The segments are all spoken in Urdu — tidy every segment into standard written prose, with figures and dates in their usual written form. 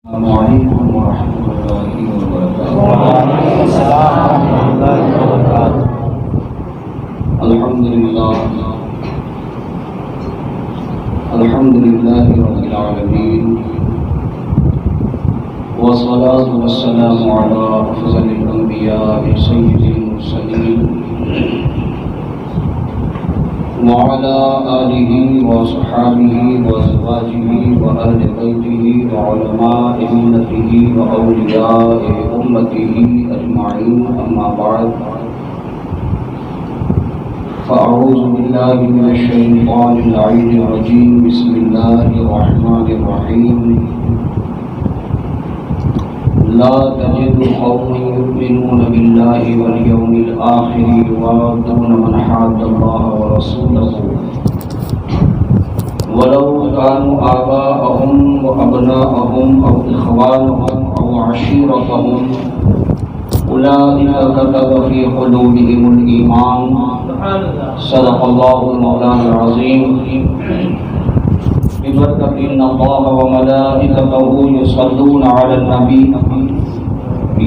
السلام علیکم ورحمۃ اللہ وبرکاتہ۔ وعلیکم السلام ورحمۃ اللہ وبرکاتہ۔ الحمد للہ رب العالمین، والصلاة والسلام علی افضل الانبیاء سید المرسلین وعلى آلہ وصحابہ وازواجہ وأہل بیتہ وعلماء ملتہ وأولیاء امتہ اجمعین، اما بعد فأعوذ باللہ من الشیطان اللعین الرجیم، بسم اللہ الرحمن الرحیم۔ لا تجد قوما يؤمنون بالله واليوم الآخر يوادون من حاد الله ورسوله ولو كانوا آباءهم وأبناءهم أو إخوانهم أو عشيرتهم أولئك كتب في قلوبهم الإيمان، صدق الله المولانا العظيم۔ ببركة إن الله وملائكته يصلون على النبي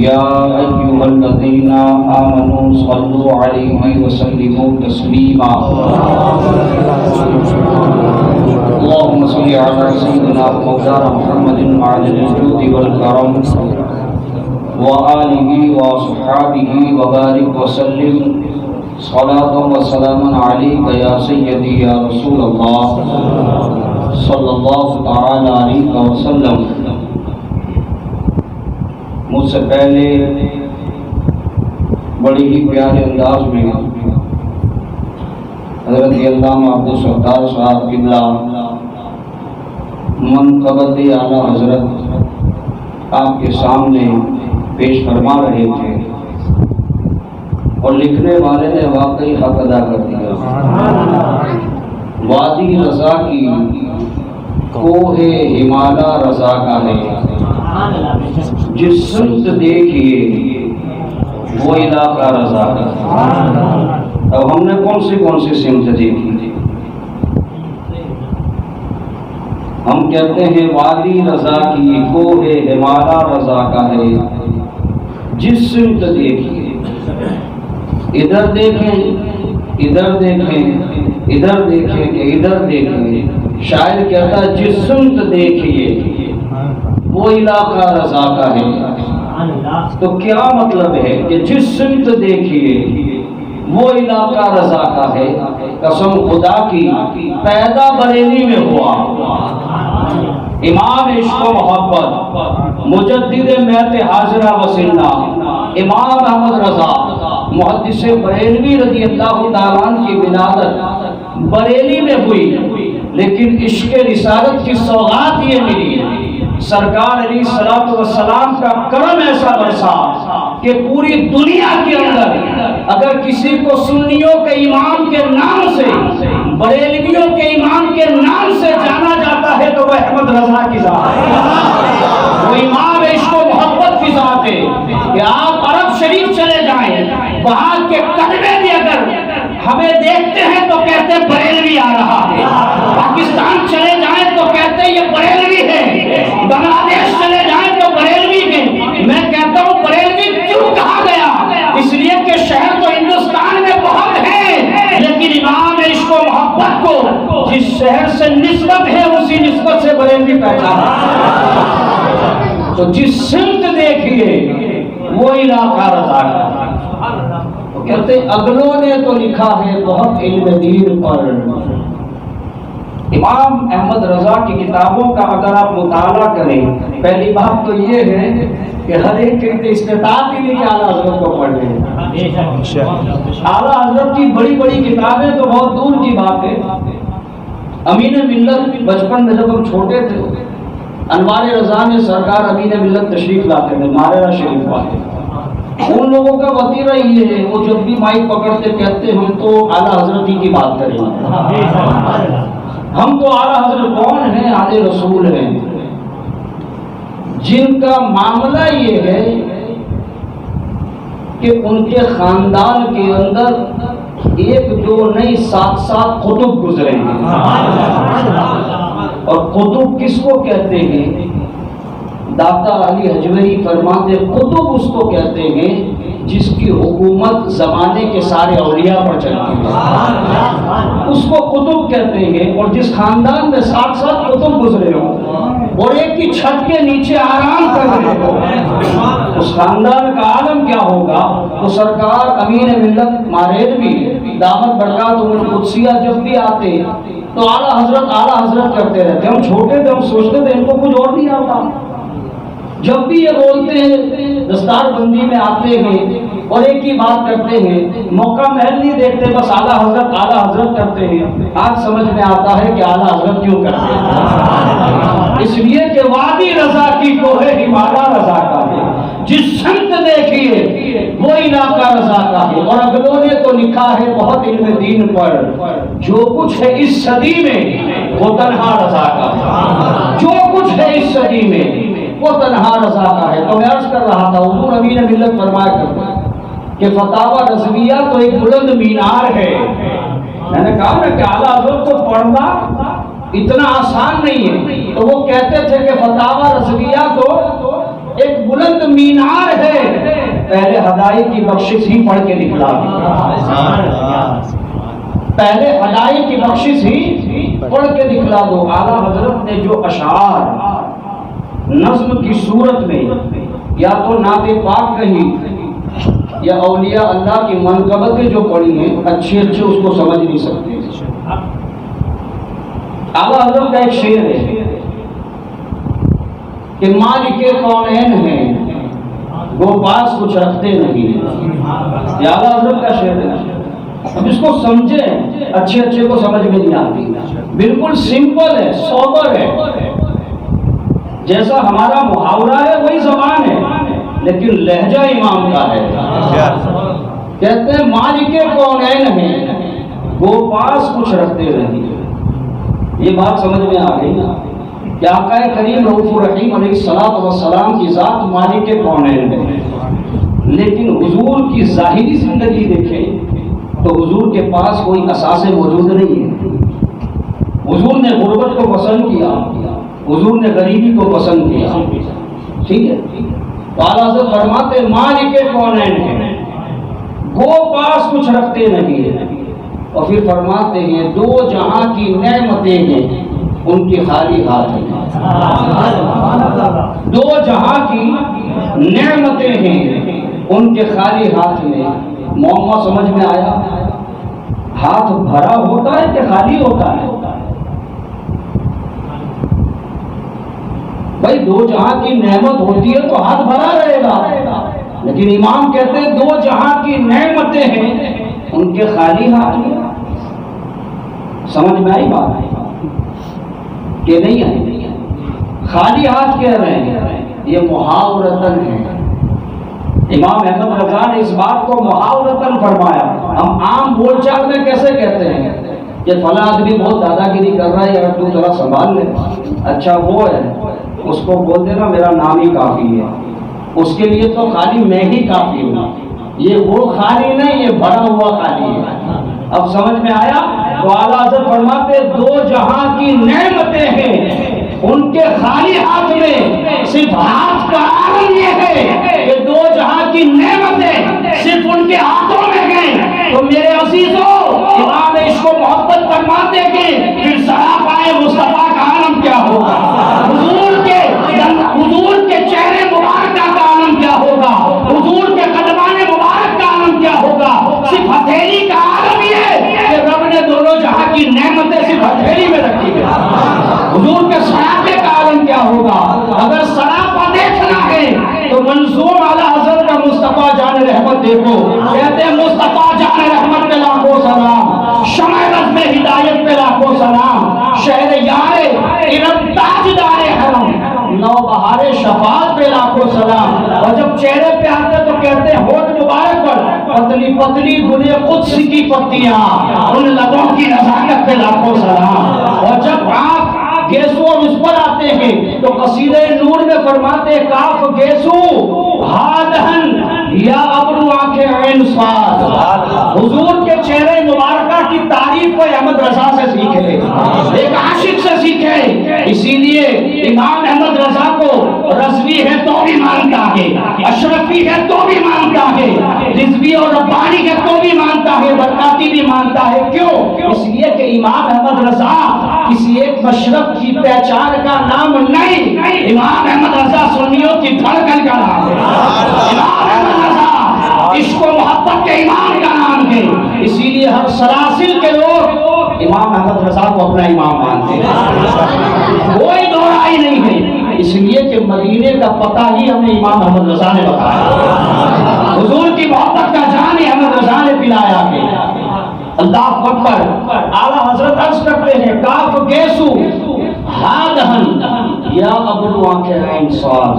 يا أيها الذين آمنوا صلوا عليه وسلموا تسليما، اللهم صل على سيدنا مولانا محمد معدن الجود والكرم وآله وصحابه وبارك وسلم صلاة وسلاما عليك يا سيدي يا رسول الله صلی اللہ تعالی علیہ وسلم۔ مجھ سے پہلے بڑی ہی پیارے انداز میں حضرت علامہ عبدالستار صاحب قبلہ منقبت اعلیٰ حضرت آپ کے سامنے پیش فرما رہے تھے، اور لکھنے والے نے واقعی حق ادا کر دیا۔ وادی رضا کی کوہ ہمالا رضا کا ہے، جس سمت دیکھیے وہ علاقہ رضا کا ہے۔ اب ہم نے کون سی سمت دیکھی؟ ہم کہتے ہیں وادی رضا کی کوہ ہمالا رضا کا ہے، جس سمت دیکھیے، ادھر دیکھیں ادھر دیکھیں ادھر دیکھیں کہ ادھر دیکھیں۔ شاعر کہتا ہے جس سمت دیکھیے وہ علاقہ رضا کا ہے۔ تو کیا مطلب ہے کہ جس سمت دیکھیے وہ علاقہ رضا کا ہے؟ قسم خدا کی، پیدا بریلی میں ہوا، امام عشق و محبت، مجدد میت حاضرہ وسنہ، امام احمد رضا محدث بریلوی رضی اللہ تعالیٰ عنہ کی ولادت بریلی میں ہوئی، لیکن عشق رسالت کی سوغات یہ ملی، سرکار علیہ الصلوۃ والسلام کا کرم ایسا برسا کہ پوری دنیا کے اندر اگر کسی کو سنیوں کے امام کے نام سے، بریلویوں کے امام کے نام سے جانا جاتا ہے تو وہ احمد رضا کی ذات ہے، وہ امام عشق و محبت کی ذات ہے۔ کہ آپ عرب شریف چلے جائیں، وہاں کے کلمے بھی اگر ہمیں دیکھتے ہیں تو کہتے ہیں بریلوی آ رہا ہے، پاکستان چلے جائیں تو کہتے ہیں یہ بریلوی ہے، بنگلہ دیش چلے جائیں تو بریلوی ہے۔ میں کہتا ہوں بریلوی کیوں کہا گیا؟ اس لیے کہ شہر تو ہندوستان میں بہت ہے، لیکن امام عشق و محبت کو جس شہر سے نسبت ہے اسی نسبت سے بریلوی پہچانا۔ تو جس سمت دیکھیے وہ علاقہ رضا کا۔ تو کہتے اگلوں نے تو لکھا ہے بہت علم دین پر، امام احمد رضا کی کتابوں کا اگر آپ مطالعہ کریں، پہلی بات تو یہ ہے کہ ہر ایک کے استطاعت ہی نہیں کہ اعلیٰ حضرت کو پڑھ لیں۔ اعلیٰ حضرت کی بڑی بڑی کتابیں تو بہت دور کی بات ہے۔ امین ملت بچپن میں جب ہم چھوٹے تھے، انوار رضا میں سرکار امین ملت تشریف لاتے تھے، ماررہ شریف والے، ان لوگوں کا وتیرہ یہ ہے، وہ جب بھی مائک پکڑتے کہتے ہم تو اعلیٰ حضرت ہی کی بات کریں گے، ہم تو اعلیٰ حضرت کون ہیں؟ اعلی رسول ہیں، جن کا معاملہ یہ ہے کہ ان کے خاندان کے اندر ایک دو نہیں 7 قطب گزرے ہیں، اور قطب کس کو کہتے ہیں؟ داتا علی حجویری فرماتے قطب اس کو کہتے ہیں جس کی حکومت زمانے کے سارے اولیاء پر چلتی ہے، اس کو قطب کہتے ہیں۔ اور جس خاندان میں ساتھ ساتھ قطب گزرے ہو اور ایک کی چھت کے نیچے آرام کر رہے ہو، اس خاندان کا عالم کیا ہوگا؟ تو سرکار امین ملت ماریلوی دامت برکاتہ القدسیہ جب بھی آتے تو اعلیٰ حضرت کرتے رہتے۔ ہم چھوٹے تھے، ہم سوچتے تھے ان کو کچھ اور نہیں آتا۔ جب بھی یہ بولتے ہیں دستار بندی میں آتے ہیں اور ایک ہی بات کرتے ہیں، موقع محل نہیں دیکھتے، بس اعلیٰ حضرت کرتے ہیں۔ آج سمجھ میں آتا ہے کہ اعلیٰ حضرت کیوں کرتے ہیں، اس لیے کہ وادی رضا کی کوہ ہمالا رضا کا ہے، جس سمت دیکھیے وہ علاقہ رضا کا ہے۔ اور اگلوں نے تو لکھا ہے بہت علم دین پر، جو کچھ ہے اس صدی میں وہ تنہا رضا کا ہے، جو کچھ ہے اس صدی میں وہ تنہا رضا کا ہے۔ تو میں عرض کر رہا تھا حضور امین ملت فرمایا کرتے کہ فتاوی رضویہ تو ایک بلند مینار ہے۔ میں نے کہا نا کہ اعلیٰ حضرت کو پڑھنا اتنا آسان نہیں ہے، تو وہ کہتے تھے کہ فتاوی رضویہ تو ایک بلند مینار ہے، پہلے ہدایت کی بخشش ہی پڑھ کے نکلا، پہلے ہدایت کی بخشش ہی پڑھ کے نکلا دو۔ اعلیٰ حضرت نے جو اشعار نظم کی صورت میں یا تو نعت پاک کہی یا اولیاء اللہ کی منقبتیں جو پڑھی ہیں، اچھے اس کو سمجھ نہیں سکتے۔ اعلیٰ حضرت کا ایک شعر ہے کہ مالک کونین ہیں وہ پاس کچھ رکھتے نہیں، یہ اعلیٰ حضرت کا شعر ہے۔ اب اس کو سمجھیں، اچھے کو سمجھ میں نہیں آتی، بالکل سمپل ہے، سوبر ہے، جیسا ہمارا محاورہ ہے وہی زبان ہے، لیکن لہجہ امام کا ہے۔ کہتے ہیں مالک کونین ہیں وہ پاس کچھ رکھتے نہیں۔ یہ بات سمجھ میں آ گئی نا کہ آقا کریم رؤوف الرحیم علیہ السلام کی ذات مالک کونین ہے، لیکن حضور کی ظاہری زندگی دیکھیں تو حضور کے پاس کوئی اثاثے موجود نہیں ہے۔ حضور نے غربت کو پسند کیا، حضور نے غریبی کو پسند کیا، ٹھیک ہے۔ تو اعلیٰ حضرت فرماتے مالک کونین ہیں وہ پاس کچھ رکھتے نہیں، اور پھر فرماتے ہیں دو جہاں کی نعمتیں ہیں ان کے خالی ہاتھ ہیں، دو جہاں کی نعمتیں ہیں ان کے خالی ہاتھ میں۔ معمہ سمجھ میں آیا؟ ہاتھ بھرا ہوتا ہے کہ خالی ہوتا ہے؟ بھائی دو جہاں کی نعمت ہوتی ہے تو ہاتھ بھرا رہے گا، لیکن امام کہتے ہیں دو جہاں کی نعمتیں ہیں ان کے خالی ہاتھ میں۔ سمجھ میں آئی بات کہ نہیں آئی؟ خالی ہاتھ کہہ رہے ہیں، یہ محاورتن ہے۔ امام احمد رضا نے اس بات کو محاورتن فرمایا۔ ہم عام بول چال میں کیسے کہتے ہیں کہ فلاں آدمی بہت دادا گیری کر رہا ہے، اگر تو ذرا سنبھال لے، اچھا وہ ہے، اس کو بول دینا میرا نام ہی کافی ہے، اس کے لیے تو خالی میں ہی کافی ہوں، یہ وہ خالی نہیں، یہ بھرا ہوا خالی ہے۔ اب سمجھ میں آیا؟ تو اعلیٰ حضرت فرماتے دو جہاں کی نعمتیں ہیں ان کے خالی ہاتھ میں، صرف ہاتھ کا عالم یہ ہے کہ دو جہاں کی نعمتیں صرف ان کے ہاتھوں میں ہیں۔ تو میرے عزیزوں، امام عشق و محبت فرماتے کہ پھر سراپائے مصطفیٰ کا عالم کیا ہوگا، حضور کے چہرے مبارکہ کا عالم کیا ہوگا، حضور کے قدمان مبارک کا عالم کیا ہوگا۔ صرف ہتھیلی کا عالم یہ کہ رب نے دونوں جہاں کی نعمتیں صرف ہتھیلی میں رکھی ہے۔ حضور کے سراپے کا عالم کیا ہوگا۔ اگر سراپا دیکھنا ہے تو منظوم اعلیٰ حضرت کا مصطفیٰ جان رحمت دیکھو، کہتے ہیں مصطفیٰ جان رحمت پہ لاکھوں سلام، شمع رز میں ہدایت پہ لاکھوں سلام، شہر یار ارم تاجدار حرم، نو بہار شفاعت پہ لاکھوں سلام۔ اور جب چہرے پہ آتے تو کہتے ہیں ہونٹ مبارک پر پتلی پتلی گلے قدس کی پتیاں، ان لبوں کی نزاکت پہ لاکھوں سلام۔ اور جب آپ گیسو اور اس پر آتے ہیں تو قصیدہ نور میں فرماتے کاف گیسو ہادہن یا ابرو آنکھیں عین صاد۔ حضور کے چہرے مبارکہ کی تعریف کو احمد رضا سے سیکھے، ایک عاشق سے سیکھے اسی لیے امام احمد رضا کو رضوی ہے تو بھی مانتا ہے، اشرفی ہے تو بھی مانتا ہے، رضوی اور ربانی ہے تو بھی مانتا ہے، برکاتی بھی مانتا ہے۔ کیوں؟ اس لیے کہ امام احمد رضا کسی ایک مشرب کی پہچان کا نام نہیں، امام احمد رضا سنیوں کی دھڑکن کا نام ہے۔ امام احمد رضا عشق و محبت کے امام کا نام ہے، اسی لیے ہر سلاسل کے لوگ امام احمد رضا کو اپنا امام مانتے ہیں، کوئی دو رائے نہیں ہے، اس لیے کہ مدینے کا پتہ ہی ہمیں امام احمد رضا نے بتایا، حضور کی محبت کا جام ہی احمد رضا نے پلایا ہے۔ اللہ اکبر۔ اعلیٰ حضرت عرض کرتے ہیں کاف گیسو ہادہن یا ابرو آنکھیں عین صاد،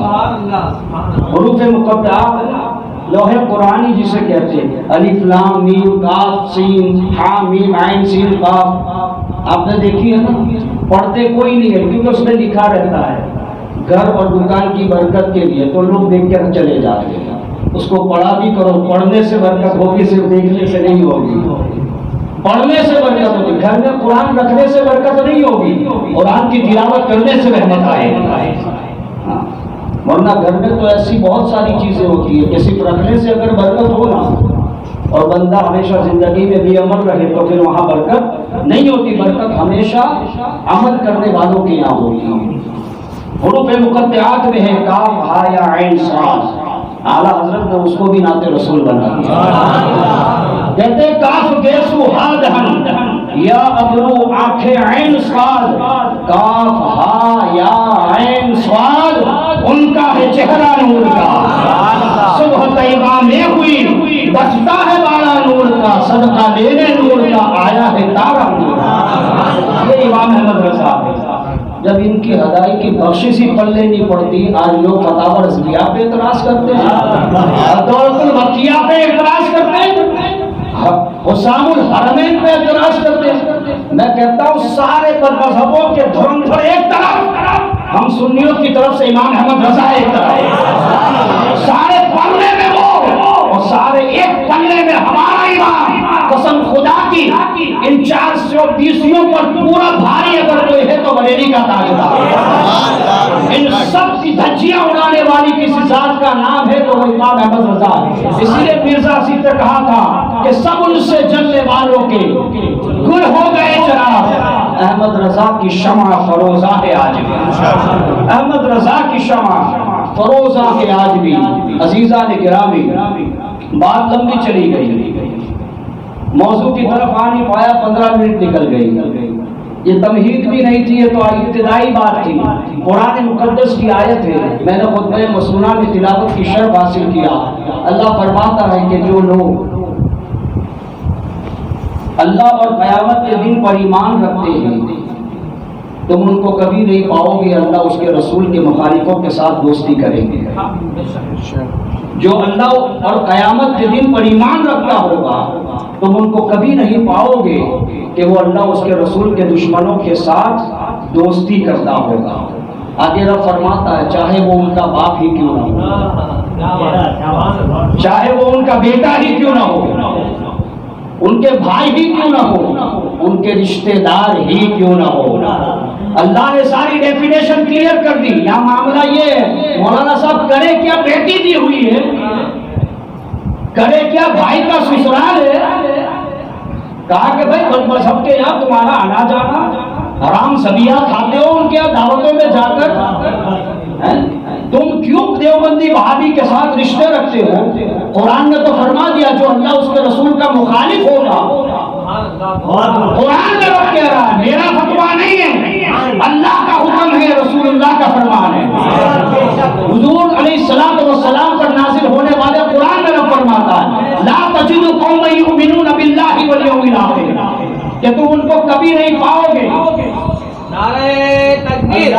حروف مقطعات لوح قرآنی جسے کہتے ہیں، الف لام میم کاف سین ہا میم عین سین قاف، آپ نے دیکھی ہے نا، پڑھتے کوئی نہیں ہے کیونکہ اس میں لکھا رہتا ہے گھر اور دکان کی برکت کے لیے، تو لوگ دیکھ کر چلے جاتے ہیں، اس کو پڑھا بھی کرو، پڑھنے سے برکت ہوگی، صرف دیکھنے سے نہیں ہوگی، پڑھنے سے برکت ہوگی، گھر میں قرآن رکھنے سے برکت نہیں ہوگی، قرآن کی تلاوت کرنے سے رحمت آئے گی، ورنہ گھر میں تو ایسی بہت ساری چیزیں ہوتی ہیں کہ صرف رکھنے سے اگر برکت ہو نا اور بندہ ہمیشہ زندگی میں بھی عمل رہے تو پھر وہاں برکت نہیں ہوتی، برکت ہمیشہ عمل کرنے والوں کے یہاں ہوتی ہے۔ حروف مقطعات میں ہے کاف ہا یا عین صاد، اعلیٰ حضرت نے اس کو بھی نعت رسول بنا دیا، کہتے کاف گیسو ہادہن یا ابرو آنکھیں عین صاد، کاف ہا یا عین صاد، ان کا ہے چہرہ نور کا، صبح طیبہ میں ہوئی بچتا ہے بالا نور کا، صدقہ دینے نور کا، آیا ہے تارا نور کا۔ یہ امام احمد رضا جب ان کی ہدائی کی بخشش ہی پلے نہیں پڑتی، آج لوگ فتاوی رضویہ پہ اعتراض کرتے ہیں، دولت البقیہ پہ اعتراض کرتے ہیں، حسام الحرمین پہ اعتراض کرتے ہیں۔ میں کہتا ہوں سارے مذہبوں کے دھرندھر ایک طرف، ہم سنیوں کی طرف سے امام احمد رضا ایک طرف، سارے پلے میں وہ اور سارے ایک پلے میں ہمارا امام۔ قسم خدا کی ان 420 پر پورا بھاری اگر کوئی ہے تو بریلی کا تاجدار، ان سب کی دھجیاں اڑانے والی کسی ذات کا نام ہے تو وہ امام احمد رضا ہے۔ اسی لیے مرزا سید نے کہا تھا کہ سب ان سے جلنے والوں کے گل ہو گئے چراغ، احمد رضا کی شمع فروزہ ہے آج بھی، احمد رضا کی شمع فروزہ ہے آج بھی۔ عزیزان گرامی، بات لمبی چلی گئی، موضوع کی طرف آ نہیں پایا، 15 منٹ نکل گئی، یہ تمہید بھی نہیں تھی، یہ تو ابتدائی بات تھی۔ قرآن مقدس کی آیت ہے، میں نے خطبہ مسنونہ میں تلاوت کی شرف حاصل کیا۔ اللہ فرماتا ہے کہ جو لوگ اللہ اور قیامت کے دن پر ایمان رکھتے ہیں تم ان کو کبھی نہیں پاؤ گے اللہ اس کے رسول کے مخالفوں کے ساتھ دوستی کریں گے۔ جو اللہ اور قیامت کے دن پر ایمان رکھتا ہوگا تم ان کو کبھی نہیں پاؤ گے کہ وہ اللہ اس کے رسول کے دشمنوں کے ساتھ دوستی کرتا ہوگا۔ آگے رب فرماتا ہے چاہے وہ ان کا باپ ہی کیوں نہ ہو، چاہے وہ ان کا بیٹا ہی کیوں نہ ہو، ان کے بھائی ہی کیوں نہ ہو، ان کے رشتہ دار ہی کیوں نہ ہو۔ اللہ نے ساری ڈیفینیشن کلیئر کر دی۔ یہاں معاملہ یہ ہے مولانا صاحب کرے کیا بیٹی دی ہوئی ہے، کرے کیا بھائی کا سسرال ہے، کہا کہ بھائی مذہب کے یہاں تمہارا آنا جانا، حرام سبیہ کھاتے ہو ان کے یہاں دعوتوں میں جا کر، تم کیوں دیوبندی وہابی کے ساتھ رشتے رکھتے ہو؟ قرآن نے تو فرما دیا جو اللہ اس کے رسول کا مخالف ہوگا، قرآن میں رب کہہ رہا ہے، میرا فتویٰ نہیں ہے، اللہ کا حکم ہے، رسول اللہ کا فرمان ہے۔ حضور علیہ السلام پر نازل ہونے والے قرآن میں رب فرماتا ہے لا تجد قوما یؤمنون باللہ والیوم الآخر، کہ تم ان کو کبھی نہیں پاؤ گے۔ نعرہ تکبیر،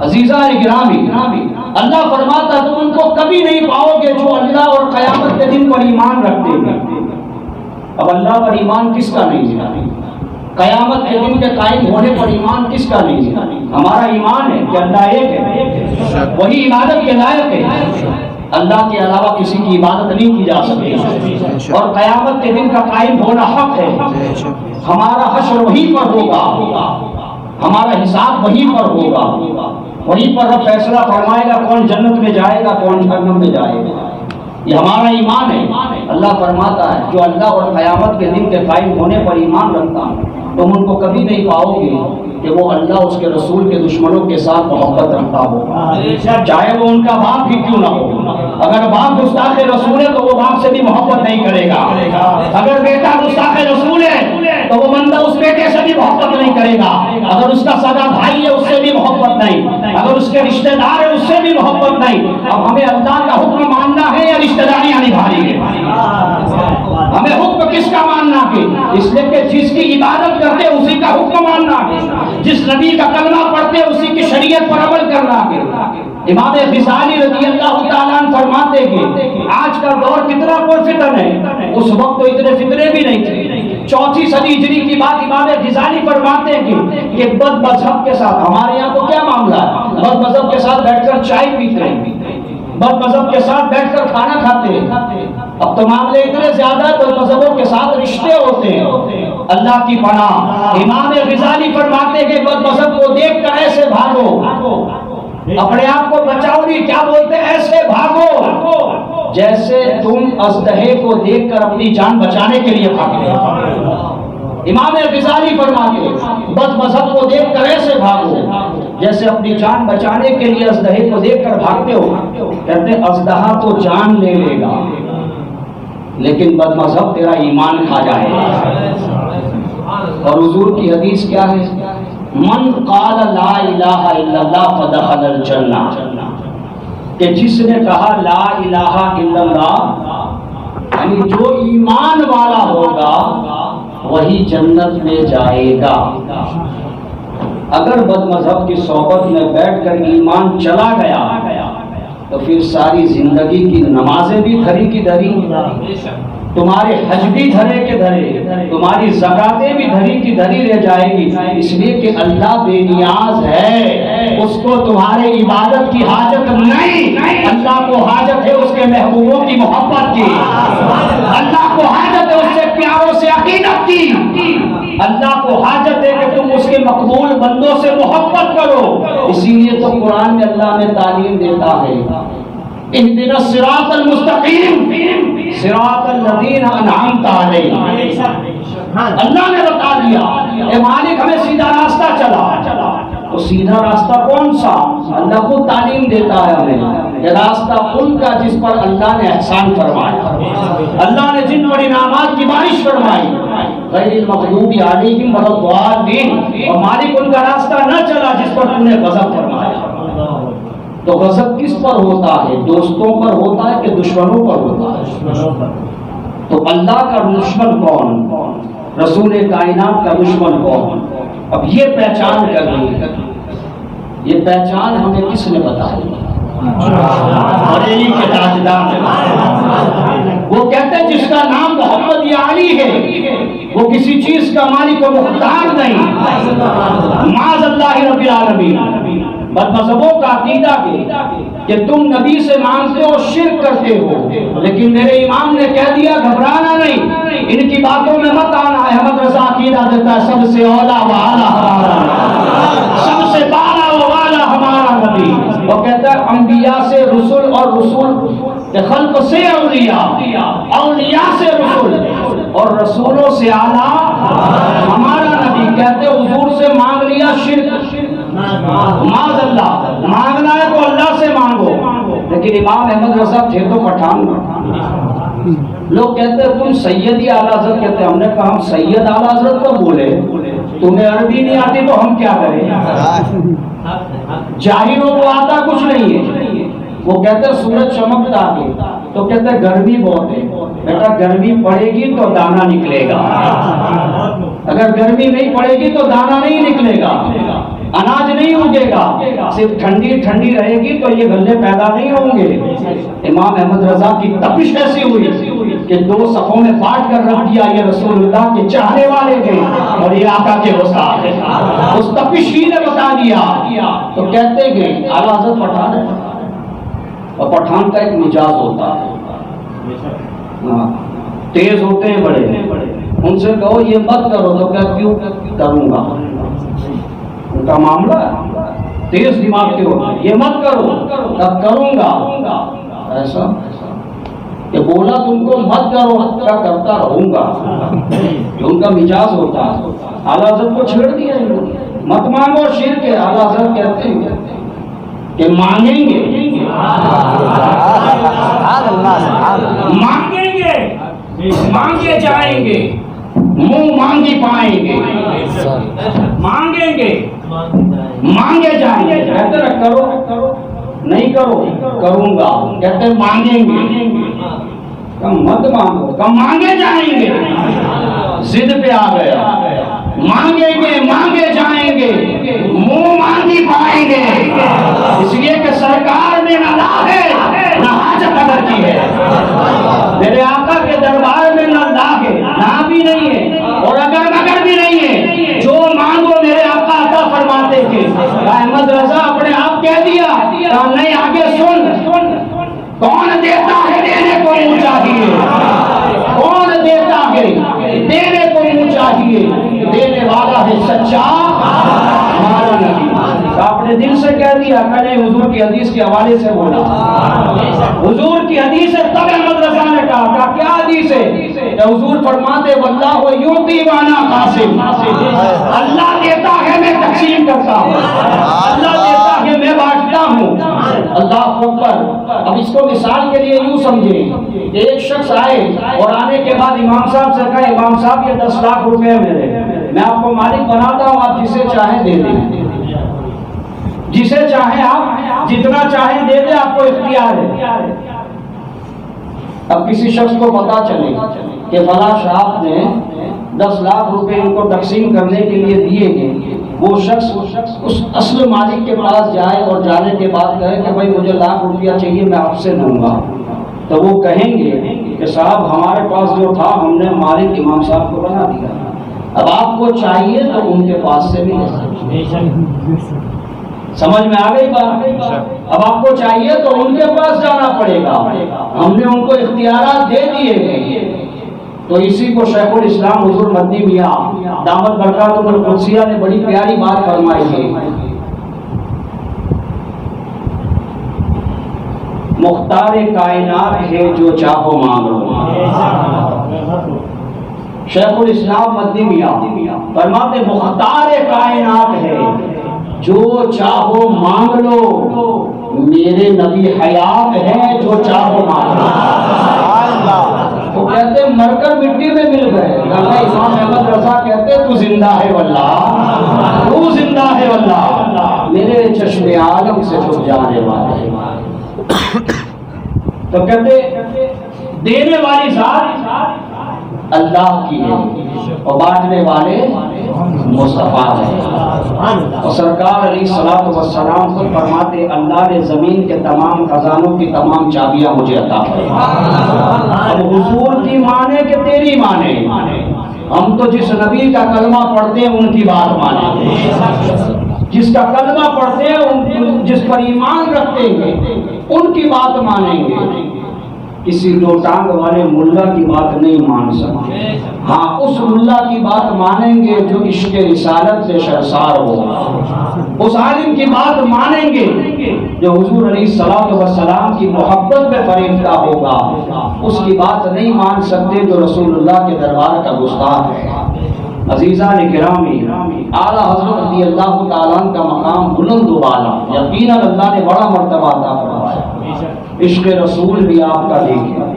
عزیزان گرامی، اللہ فرماتا تم ان کو کبھی نہیں پاؤ گے جو اللہ اور قیامت کے دن پر ایمان رکھتے ہیں۔ اب اللہ پر ایمان کس کا نہیں ہے؟ قیامت کے دن کے قائم ہونے پر ایمان کس کا نہیں ہے؟ ہمارا ایمان ہے کہ اللہ ایک ہے، وہی عبادت کے لائق ہے۔ اللہ کے علاوہ کسی کی عبادت نہیں کی جا سکتی، اور قیامت کے دن کا قائم ہونا حق ہے۔ ہمارا حشر وہیں پر ہوگا، ہمارا حساب وہیں پر ہوگا، وہیں پر رب فیصلہ فرمائے گا کون جنت میں جائے گا کون جہنم میں جائے گا۔ یہ ہمارا ایمان ہے۔ اللہ فرماتا ہے جو اللہ اور قیامت کے دن کے قائم ہونے پر ایمان رکھتا ہے تم ان کو کبھی نہیں پاؤ گے کہ وہ اللہ اس کے رسول کے دشمنوں کے ساتھ محبت رکھتا ہو، چاہے وہ ان کا باپ ہی کیوں نہ ہو۔ اگر باپ گستاخ رسول ہے تو وہ باپ سے بھی محبت نہیں کرے گا، اگر بیٹا گستاخ رسول ہے تو وہ بندہ اس بیٹے سے بھی محبت نہیں کرے گا، اگر اس کا سگا بھائی ہے اس سے بھی محبت نہیں، اگر اس کے رشتہ دار ہے اس سے بھی محبت نہیں۔ اب ہمیں اللہ کا حکم ماننا ہے یا رشتہ داریاں نبھانی ہے؟ ہمیں حکم کس کا ماننا ہے؟ اس لیے کہ جس کی عبادت کرتے اسی کا حکم ماننا ہے، جس نبی کا کلمہ پڑھتے اسی کی شریعت پر عمل کرنا ہے۔ امام غزالی رضی اللہ تعالیٰ عنہ فرماتے کہ آج کا دور کتنا پرفتن ہے، اس وقت تو اتنے فتنے بھی نہیں تھے۔ 4 صدی ہجری کی بات امام غزالی فرماتے ہیں کہ بد مذہب کے ساتھ، ہمارے یہاں تو کیا معاملہ ہے، بد مذہب کے ساتھ بیٹھ کر چائے پیتے ہیں، بد مذہب کے ساتھ بیٹھ کر کھانا کھاتے ہیں۔ اب تو معاملے اتنے زیادہ بد مذہبوں کے ساتھ رشتے ہوتے ہیں، اللہ کی پناہ۔ امام غزالی فرماتے ہیں کہ بد مذہب کو دیکھ کر ایسے بھاگو، اپنے آپ کو بچاؤ نہیں، کیا بولتے ایسے بھاگو جیسے تم اژدہے کو دیکھ کر اپنی جان بچانے کے لیے بھاگتے ہو۔ امام غزالی فرماتے ہیں بد مذہب کو دیکھ کر ایسے بھاگو جیسے اپنی جان بچانے کے لیے اژدہے کو دیکھ کر بھاگتے ہو۔ کہتے ہیں اژدہا تو جان لے لے گا لیکن بد مذہب تیرا ایمان کھا جائے گا۔ اور حضور کی حدیث کیا ہے؟ من قال لا الہ الا اللہ فدخل الجنہ، کہ جس نے کہا لا الہ الا اللہ، یعنی جو ایمان والا ہوگا وہی جنت میں جائے گا۔ اگر بد مذہب کی صحبت میں بیٹھ کر ایمان چلا گیا تو پھر ساری زندگی کی نمازیں بھی دھری کی دھری، تمہارے حج بھی دھرے کے دھرے، تمہاری زکاتیں بھی دھری کی دھری رہ جائے گی، اس لیے کہ اللہ بے نیاز ہے، اس کو تمہارے عبادت کی حاجت نہیں، اللہ کو حاجت ہے اس کے محبوبوں کی محبت کی، اللہ کو حاجت ہے اس سے پیاروں سے عقیدت کی، اللہ کو حاجت ہے کہ تم اس کے مقبول بندوں سے محبت کرو۔ اسی لیے تو قرآن میں اللہ نے تعلیم دیتا ہے اہدنا الصراط المستقیم صراط الذین انعمت علیہم۔ اللہ نے بتا دیا اے مالک ہمیں سیدھا راستہ چلا، تو سیدھا راستہ کون سا؟ اللہ کو تعلیم دیتا ہے ہمیں یہ راستہ ان کا جس پر اللہ نے احسان فرمایا، اللہ نے جن پر انعامات کی بارش فرمائی، غیر المغضوب علیہم ولا الضالین، اور مالک ان کا راستہ نہ چلا جس پر تم نے غضب فرمایا۔ تو غضب کس پر ہوتا ہے؟ دوستوں پر ہوتا ہے کہ دشمنوں پر ہوتا ہے؟ تو اللہ کا دشمن کون؟ رسول کائنات کا دشمن کون؟ اب یہ پہچان کرنی، یہ پہچان ہمیں کس نے بتائی؟ بریلی کے تاجدار نے۔ وہ کہتے ہیں جس کا نام محمد یا علی ہے وہ کسی چیز کا مالک و مختار نہیں، معاذ اللہ رب العالمین۔ بد مذہبوں کا عقیدہ کہ تم نبی سے مانگتے ہو شرک کرتے ہو، لیکن میرے امام نے کہہ دیا گھبرانا نہیں، ان کی باتوں میں مت آنا۔ احمد رضا عقیدہ دیتا ہے سب سے اولا و اعلیٰ ہمارا، سب سے بالا و والا ہمارا نبی۔ وہ کہتا ہے انبیاء سے رسول اور رسول خلق سے اولیاء، اولیاء سے رسول اور رسولوں سے اعلیٰ ہمارا نبی۔ کہتے حضور سے مانگ لیا شرک، معاذ اللہ، مانگنا ہے تو اللہ سے مانگو۔ لیکن امام احمد رضا تھے تو پٹھان، لوگ کہتے ہیں تم سید اعلیٰ حضرت کہتے ہیں، ہم نے کہا ہم سید اعلیٰ حضرت کو بولے، تمہیں عربی نہیں آتی تو ہم کیا کریں؟ جاہلوں کو آتا کچھ نہیں ہے۔ وہ کہتے ہیں سورج چمکتا ہے تو کہتے ہیں گرمی بہت ہے، بیٹا گرمی پڑے گی تو دانا نکلے گا، اگر گرمی نہیں پڑے گی تو دانا نہیں نکلے گا، اناج نہیں اگے گا، صرف ٹھنڈی ٹھنڈی رہے گی تو یہ غلے پیدا نہیں ہوں گے۔ امام احمد رضا کی تپش ایسی ہوئی کہ 2 صفوں میں بانٹ کر رکھ دیا، یہ رسول اللہ کے چاہنے والے تھے اور یہ آقا کے استاد تھے، اس تپش ہی نے بتا دیا۔ تو کہتے گئے اعلیٰ حضرت پٹھان اور پٹھان کا ایک مزاج ہوتا ہے، ہاں، تیز ہوتے ہیں بڑے، ان سے کہو یہ مت کرو تو کیا کیوں کروں گا، ان کا معاملہ تیز دماغ کے ہوتے ہیں، یہ مت کرو تب کروں گا، ایسا کہ بولا تم کو مت کرو کیا کرتا رہوں گا، ان کا مزاج ہوتا ہے۔ اعلیٰ حضرت کو چھیڑ دیا مت مانگو شرک ہے، اعلیٰ حضرت کہتے ہیں کہ مانگیں گے مانگیں گے مانگے جائیں گے، منہ مانگی پائیں گے، مانگیں گے مانگے جائیں گے، کہتے ہیں کرو نہیں کرو کروں گا، کہتے ہیں مانگیں گے، کم مت مانگو، کم مانگے جائیں گے، ضد پہ آ گیا، مانگیں گے مانگے جائیں گے، منہ مانگی پائیں گے، اس لیے کہ سرکار نے نہ لا ہے نہ حاجت قدر کی ہے، میرے آقا کے دربار میں نہ لا ہے نہ بھی نہیں ہے اور اگر مگر بھی نہیں ہے، جو مانگو میرے آقا عطا فرماتے تھے۔ احمد رضا اپنے آپ کہہ دیا نہیں، آگے سن، کون دیتا ہے دینے کو منہ چاہیے، کون دیتا ہے دینے کو منہ چاہیے، دینے والا ہے سچا ہمارا نبی۔ آپ نے دل سے کہہ دیا، میں نے حضور کی حدیث کے حوالے سے بولا، حضور کی حدیث ہے، تب احمد رضا نے کہا کیا حدیث ہے؟ کہ حضور فرماتے واللہ یعطی وانا قاسم، اللہ دیتا ہے میں تقسیم کرتا ہوں، اللہ دیتا ہے میں بانٹتا ہوں، اللہ اکبر۔ اب اس کو مثال کے لیے یوں سمجھیں کہ ایک شخص آئے اور آنے کے بعد امام صاحب سے کہا امام صاحب یہ 10 لاکھ روپے میرے، میں آپ کو مالک بناتا ہوں، آپ جسے چاہیں دے دیں، جسے چاہیں آپ جتنا چاہیں دے دیں، آپ کو اختیار ہے۔ اب کسی شخص کو پتا چلے کہ فلاں صاحب نے 10 لاکھ روپے ان کو تقسیم کرنے کے لیے دیے گئے، وہ شخص اس اصل مالک کے پاس جائے اور جانے کے بعد کہے کہ بھائی مجھے 1 لاکھ روپیہ چاہیے، میں آپ سے دوں گا، تو وہ کہیں گے کہ صاحب ہمارے پاس جو تھا ہم نے مالک امام صاحب کو بنا دیا، اب آپ کو چاہیے تو ان کے پاس سے بھی لے سکتے۔ سمجھ میں آ گئی بات؟ اب آپ کو چاہیے تو ان کے پاس جانا پڑے گا، ہم نے ان کو اختیارات دے دیے گئے۔ تو اسی کو شیخ الاسلام حضور مدنی میاں دامت برکاتہ القدسیہ نے بڑی پیاری بات فرمائی ہے، مختار کائنات ہے جو چاہو مانگ لو۔ شیخ الاسلام مدنی میاں فرماتے مختار کائنات ہے جو چاہو مانگ لو، میرے نبی حیات ہے جو چاہو مانگ لو۔ وہ کہتے مر کر مٹی میں مل گئے، امام احمد رضا کہتے تو زندہ ہے واللہ، تو زندہ ہے واللہ، میرے چشم عالم سے چھپ جانے والے۔ تو کہتے دینے والی ذات اللہ کی ہے اور بانٹنے والے مصطفیٰ ہیں، اور سرکار علیہ الصلوۃ والسلام کو فرماتے اللہ نے زمین کے تمام خزانوں کی تمام چابیاں مجھے عطا فرمائیں۔ اب حضور کی مانے کہ تیری مانے، ہم تو جس نبی کا کلمہ پڑھتے ہیں ان کی بات مانیں، جس کا کلمہ پڑھتے ہیں جس پر ایمان رکھتے ہیں ان کی بات مانیں گے، کسی دو ٹانگ والے ملا کی بات نہیں مان سکتے، ہاں اس ملا کی بات مانیں گے جو عشق رسالت سے شرسار ہو، اس عالم کی بات مانیں گے جو حضور علیہ الصلوۃ والسلام کی محبت میں فریفتہ ہوگا، اس کی بات نہیں مان سکتے جو رسول اللہ کے دربار کا گستاخ ہے۔ عزیزان گرامی، اعلیٰ حضرت رضی اللہ تعالیٰ کا مقام بلند و بالا، یقیناً اللہ نے بڑا مرتبہ عطا فرمایا، عشق رسول بھی آپ کا دیکھیں۔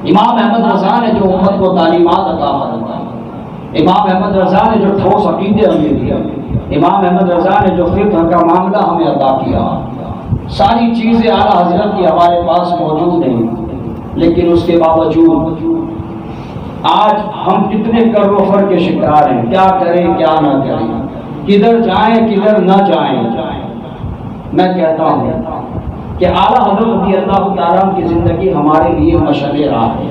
امام احمد رضا نے جو امت کو تعلیمات عطا فرمائی، امام احمد رضا نے جو ٹھوس عقیدے ہمیں دیا، امام احمد رضا نے جو فقہ کا معاملہ ہمیں عطا کیا، ساری چیزیں اعلیٰ حضرت کی ہمارے پاس موجود ہیں، لیکن اس کے باوجود آج ہم کتنے کر و فر کے شکار ہیں، کیا کریں کیا نہ کریں، کدھر جائیں کدھر نہ جائیں۔ میں کہتا ہوں کہ اعلیٰ حضرت رضی اللہ تعالیٰ کی زندگی ہمارے لیے مشعل راہ ہے۔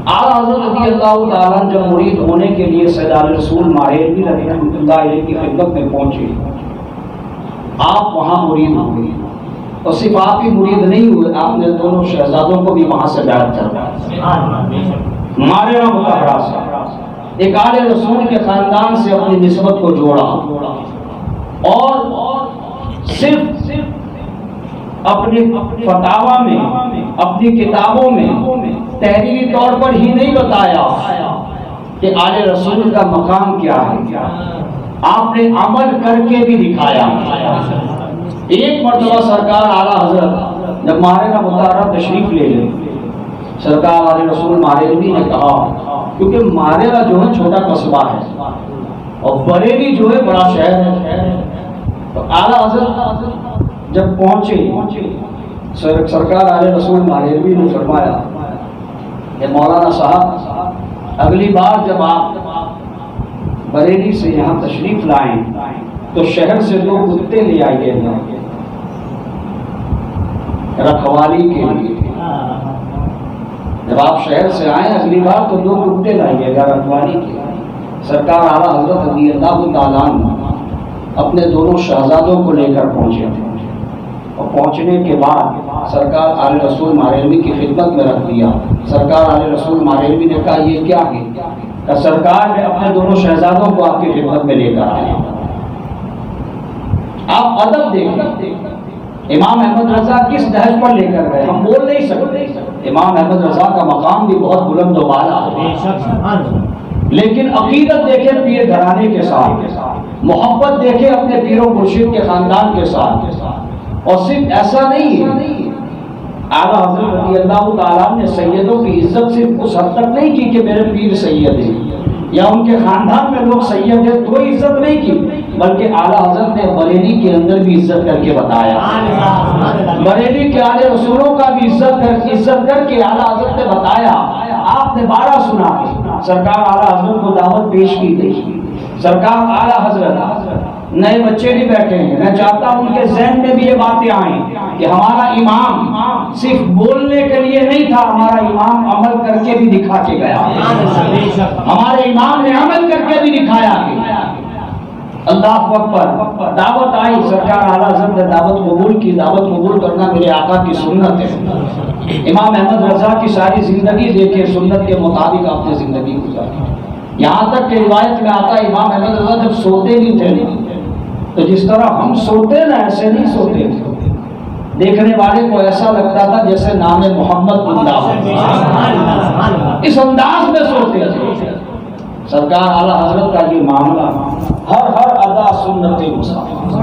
اعلیٰ حضرت رضی اللہ تعالیٰ جب مرید ہونے کے لیے سیدان رسول ماہر رحمۃ اللہ علیہ کی خدمت میں پہنچے، آپ وہاں مرید ہوئے، اور صرف آپ ہی مرید نہیں ہوئے، آپ نے دونوں شہزادوں کو بھی وہاں سے بیعت کروایا، مارے نہ مطہرہ سے، ایک آل رسول کے خاندان سے اپنی نسبت کو جوڑا، اور صرف اپنے فتاوا میں، اپنی کتابوں میں تحریری طور پر ہی نہیں بتایا کہ آل رسول کا مقام کیا ہے، آپ نے عمل کر کے بھی دکھایا۔ ایک مرتبہ سرکار اعلیٰ حضرت جب ماہرہ مطہرہ تشریف لے لے، سرکار علیہ رسول ماہرہ نے کہا، کیونکہ ماہرہ جو ہے چھوٹا قصبہ ہے اور بریلی جو ہے بڑا شہر ہے، تو اعلیٰ حضرت جب پہنچے، سرکار علیہ رسول ماہرہ نے فرمایا کہ مولانا صاحب اگلی بار جب آپ بریلی سے یہاں تشریف لائیں تو شہر سے 2 کتے لے آئیے گا رکھوالی کے لیے۔ جب آپ شہر سے آئیں اگلی بار تو 2 کتے لائیے گا رکھوالی کے لیے۔ سرکار اعلیٰ حضرت رضی اللہ تعالیٰ عنہ اپنے دونوں شہزادوں کو لے کر پہنچے تھے، اور پہنچنے کے بعد سرکار علیہ رسول ماہرہ کی خدمت میں رکھ دیا۔ سرکار علیہ رسول ماہرہ نے کہا یہ کیا ہے؟ کہ سرکار نے اپنے دونوں شہزادوں کو آپ کی خدمت میں لے کر آئے۔ آپ ادب دیکھیں، امام احمد رضا کس نہج پر لے کر گئے ہم بول نہیں سکتے۔ امام احمد رضا کا مقام بھی بہت بلند و بالا ہے، لیکن عقیدت دیکھیں پیر گھرانے کے ساتھ، محبت دیکھیں اپنے پیر و مرشد کے خاندان کے ساتھ، اور صرف ایسا نہیں ہے، اعلیٰ حضرت رضی اللہ تعالیٰ نے سیدوں کی عزت صرف اس حد تک نہیں کی کہ میرے پیر سید ہیں یا ان کے خاندان میں لوگ سید ہیں تو عزت نہیں کی، بلکہ اعلیٰ حضرت نے بریلی کے اندر بھی عزت کر کے بتایا، بریلی کے اعلی رسولوں کا بھی عزت کر کے اعلیٰ حضرت نے بتایا۔ آپ نے 12 سنا کے سرکار اعلیٰ حضرت کو دعوت پیش کی گئی۔ سرکار اعلیٰ حضرت نئے بچے نہیں بیٹھے ہیں، میں چاہتا ہوں ان کے ذہن میں بھی یہ باتیں آئیں کہ ہمارا امام صرف بولنے کے لیے نہیں تھا، ہمارا امام عمل کر کے بھی دکھا کے گیا، ہمارے امام نے عمل کر کے بھی دکھایا۔ اللہ اکبر، دعوت آئی، سرکار اعلیٰ حضرت نے دعوت قبول کی۔ دعوت قبول کرنا میرے آقا کی سنت ہے۔ امام احمد رضا کی ساری زندگی دیکھے، سنت کے مطابق آپ نے زندگی گزاری، یہاں تک کہ روایت میں آتا ہے امام احمد رضا جب سوتے نہیں تھے تو جس طرح ہم سوتے نا ایسے نہیں سوتے تھے، دیکھنے والے کو ایسا لگتا تھا جیسے نام محمد اللہ، اس انداز میں سوتے تھے۔ سرکار اعلیٰ حضرت کا یہ معاملہ ہر ادا سنت مصطفیٰ،